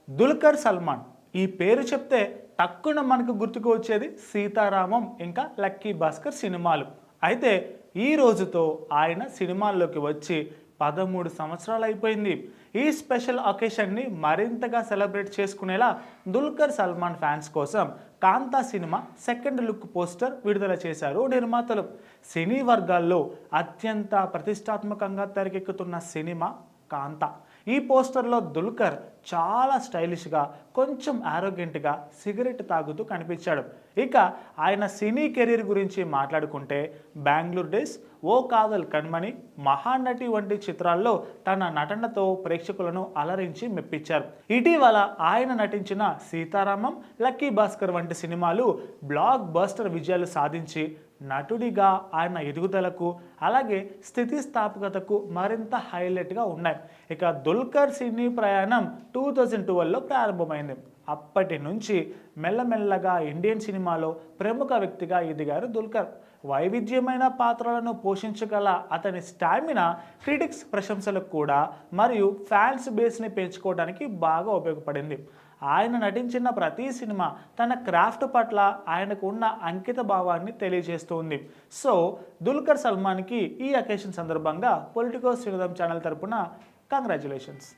దుల్కర్ సల్మాన్ ఈ పేరు చెప్తే టక్కున మనకు గుర్తుకు వచ్చేది సీతారామం ఇంకా లక్కీ భాస్కర్ సినిమాలు. అయితే ఈ రోజుతో ఆయన సినిమాల్లోకి వచ్చి 13 సంవత్సరాలు అయిపోయింది. ఈ స్పెషల్ అకేషన్ని మరింతగా సెలబ్రేట్ చేసుకునేలా దుల్కర్ సల్మాన్ ఫ్యాన్స్ కోసం కాంతా సినిమా సెకండ్ లుక్ పోస్టర్ విడుదల చేశారు నిర్మాతలు. సినీ వర్గాల్లో అత్యంత ప్రతిష్టాత్మకంగా తెరకెక్కుతున్న సినిమా కాంతా. ఈ పోస్టర్లో దుల్కర్ చాలా స్టైలిష్గా, కొంచెం ఆరోగ్యంట్గా సిగరెట్ తాగుతూ కనిపించాడు. ఇక ఆయన సినీ కెరీర్ గురించి మాట్లాడుకుంటే బెంగళూరు డేస్, ఓ కాదల్ కణ్మణి, మహానటి వంటి చిత్రాల్లో తన నటనతో ప్రేక్షకులను అలరించి మెప్పించారు. ఇటీవల ఆయన నటించిన సీతారామం, లక్కీ భాస్కర్ వంటి సినిమాలు బ్లాక్ బస్టర్ విజయాలు సాధించి నటుడిగా ఆయన ఎదుగుదలకు అలాగే స్థితిస్థాపకతకు మరింత హైలైట్గా ఉన్నాయి. ఇక దుల్కర్ సినీ ప్రయాణం 2012లో ప్రారంభమైంది. అప్పటి నుంచి మెల్లమెల్లగా ఇండియన్ సినిమాలో ప్రముఖ వ్యక్తిగా ఎదిగారు దుల్కర్. వైవిధ్యమైన పాత్రలను పోషించగల అతని స్టామినా క్రిటిక్స్ ప్రశంసలకు కూడా మరియు ఫ్యాన్స్ బేస్ని పెంచుకోవడానికి బాగా ఉపయోగపడింది. ఆయన నటించిన ప్రతి సినిమా తన క్రాఫ్ట్ పట్ల ఆయనకు ఉన్న అంకిత భావాన్ని తెలియజేస్తుంది. సో దుల్కర్ సల్మాన్కి ఈ అకేషన్ సందర్భంగా పొలిటికో శ్రీనిధం ఛానల్ తరపున కంగ్రాచులేషన్స్.